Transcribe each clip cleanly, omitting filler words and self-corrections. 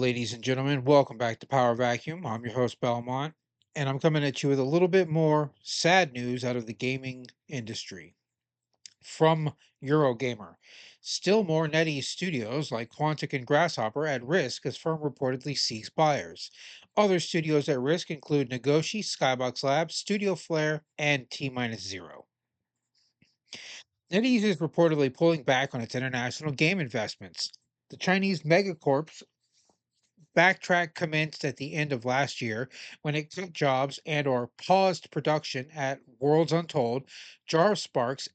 Ladies and gentlemen, welcome back to Power Vacuum. I'm your host, Belmont, and I'm coming at you with a little bit more sad news out of the gaming industry. From Eurogamer. Still more NetEase studios like Quantic and Grasshopper at risk as firm reportedly seeks buyers. Other studios at risk include Negoshi, Skybox Labs, Studio Flare, and T Minus Zero. NetEase is reportedly pulling back on its international game investments. The Chinese megacorps backtrack commenced at the end of last year when it cut jobs and or paused production at Worlds Untold, Jar of Sparks,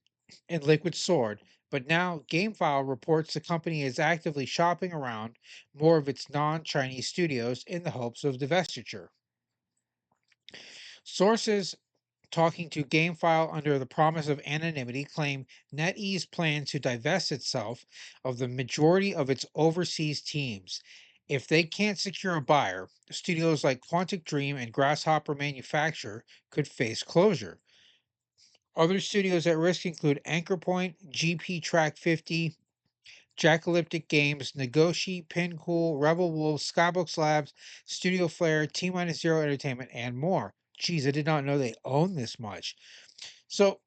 and Liquid Sword. But now GameFile reports the company is actively shopping around more of its non-Chinese studios in the hopes of divestiture. Sources talking to GameFile under the promise of anonymity claim NetEase plans to divest itself of the majority of its overseas teams. If they can't secure a buyer, studios like Quantic Dream and Grasshopper Manufacture could face closure. Other studios at risk include Anchor Point, GP Track 50, Jackalyptic Games, Negoshi, Pincool, Rebel Wolves, Skybox Labs, Studio Flare, T Minus Zero Entertainment, and more. Geez, I did not know they own this much. So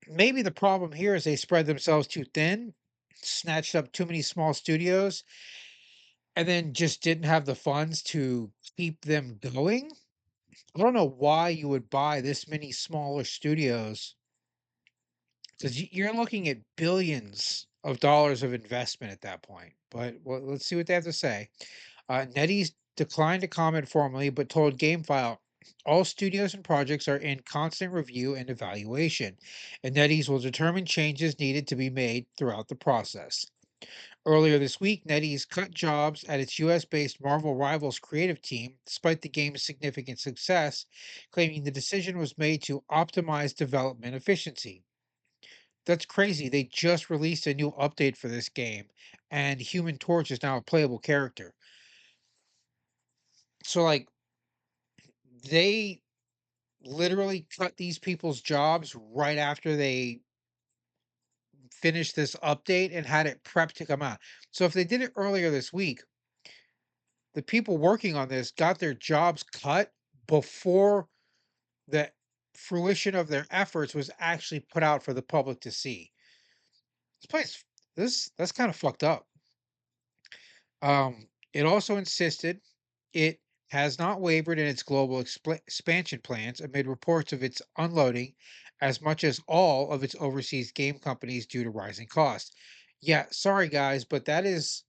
maybe the problem here is they spread themselves too thin, snatched up too many small studios, and then just didn't have the funds to keep them going. I don't know why you would buy this many smaller studios because you're looking at billions of dollars of investment at that point. But well, let's see what they have to say. NetEase declined to comment formally, but told GameFile all studios and projects are in constant review and evaluation, and NetEase will determine changes needed to be made throughout the process. Earlier this week, NetEase cut jobs at its US based Marvel Rivals creative team, despite the game's significant success, claiming the decision was made to optimize development efficiency. That's crazy. They just released a new update for this game, and Human Torch is now a playable character. So, like, they literally cut these people's jobs right after they finished this update and had it prepped to come out. So if they did it earlier this week, the people working on this got their jobs cut before the fruition of their efforts was actually put out for the public to see. This place, this that's kind of fucked up. It also insisted it has not wavered in its global expansion plans amid reports of its unloading as much as all of its overseas game companies due to rising costs. Yeah, sorry guys, but that is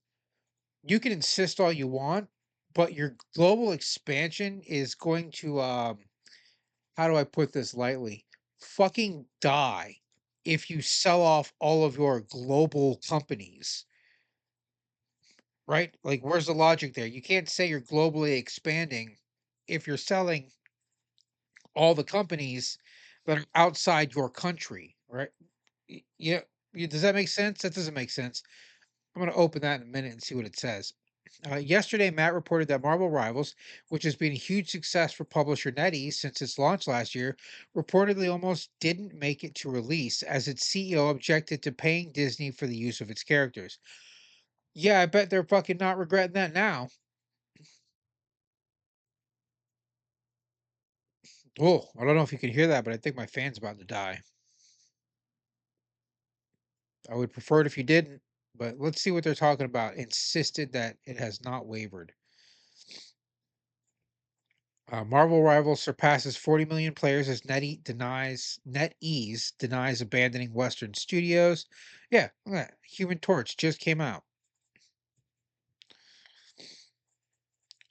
you can insist all you want, but your global expansion is going to how do I put this lightly? Fucking die if you sell off all of your global companies. Right? Like, where's the logic there? You can't say you're globally expanding if you're selling all the companies that are outside your country, right? Yeah, does that make sense? That doesn't make sense. I'm going to open that in a minute and see what it says. Yesterday, Matt reported that Marvel Rivals, which has been a huge success for publisher NetEase since its launch last year, reportedly almost didn't make it to release as its CEO objected to paying Disney for the use of its characters. Yeah, I bet they're fucking not regretting that now. Oh, I don't know if you can hear that, but I think my fan's about to die. I would prefer it if you didn't, but let's see what they're talking about. Insisted that it has not wavered. Marvel Rivals surpasses 40 million players as NetEase denies abandoning Western studios. Yeah, look at that. Human Torch just came out.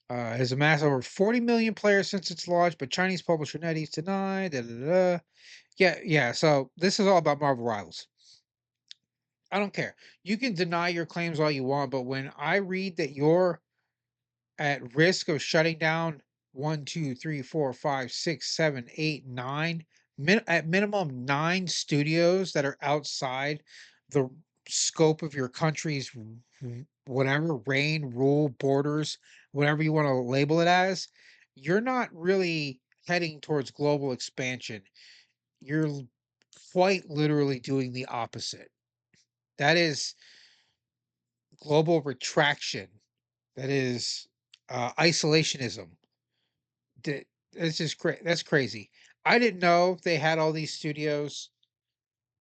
Has amassed over 40 million players since its launch, but Chinese publisher NetEase denied. Da, da, da, da. Yeah, yeah. So this is all about Marvel Rivals. I don't care. You can deny your claims all you want, but when I read that you're at risk of shutting down one, two, three, four, five, six, seven, eight, nine, at minimum nine studios that are outside the scope of your country's whatever reign, rule, borders, whatever you want to label it as, you're not really heading towards global expansion. You're quite literally doing the opposite. That is global retraction That is isolationism. That That's just that's crazy. I didn't know they had all these studios.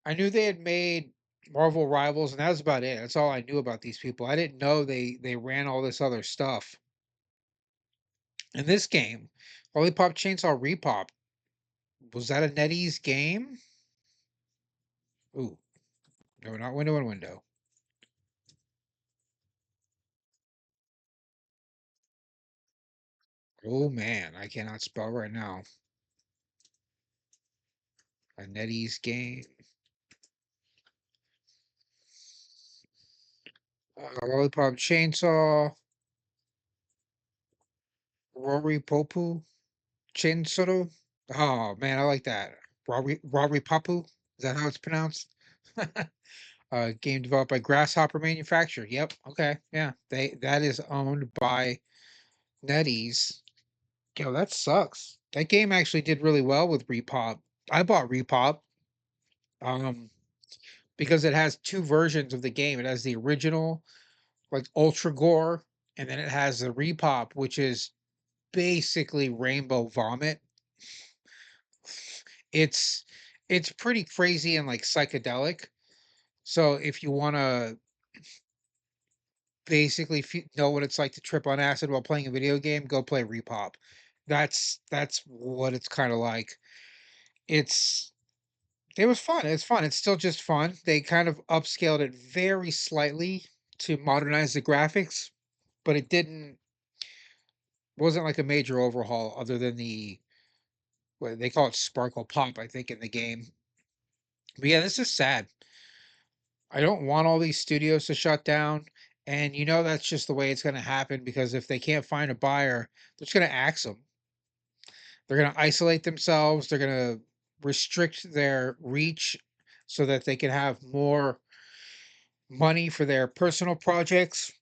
I knew they had made Marvel Rivals, and that was about it. That's all I knew about these people. I didn't know they ran all this other stuff. In this game, Lollipop Chainsaw Repop, was that a NetEase game? Ooh, no, not window and window. Oh man, I cannot spell right now. A NetEase game. Lollipop Chainsaw, Rory Popu, Chainsaw. Oh man, I like that. Rory Papu. Is that how it's pronounced? Game developed by Grasshopper Manufacture. Yep. Okay. Yeah. That is owned by NetEase. Yo, that sucks. That game actually did really well with Repop. I bought Repop um because it has two versions of the game. It has the original, like Ultra Gore, and then it has the Repop, which is basically Rainbow Vomit. It's it's pretty crazy and like psychedelic. So if you want to basically know what it's like to trip on acid while playing a video game, go play Repop. That's what it's kind of like. It's it was fun. It's fun. It's still just fun. They kind of upscaled it very slightly to modernize the graphics, but it didn't wasn't like a major overhaul other than the what they call it sparkle pop, I think, in the game. But yeah, this is sad. I don't want all these studios to shut down. And you know that's just the way it's going to happen because if they can't find a buyer, they're just going to axe them. They're going to isolate themselves. They're going to restrict their reach so that they can have more money for their personal projects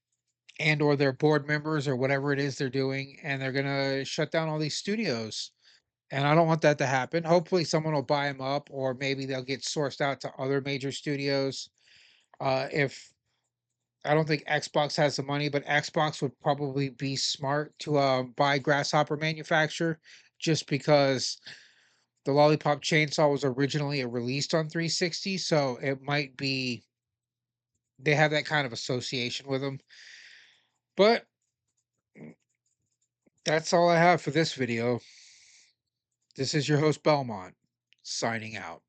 and or their board members or whatever it is they're doing, and they're going to shut down all these studios. And I don't want that to happen. Hopefully someone will buy them up or maybe they'll get sourced out to other major studios. If I don't think Xbox has the money, but Xbox would probably be smart to buy Grasshopper Manufacture just because the Lollipop Chainsaw was originally released on 360, so it might be they have that kind of association with them. But that's all I have for this video. This is your host Belmont, signing out.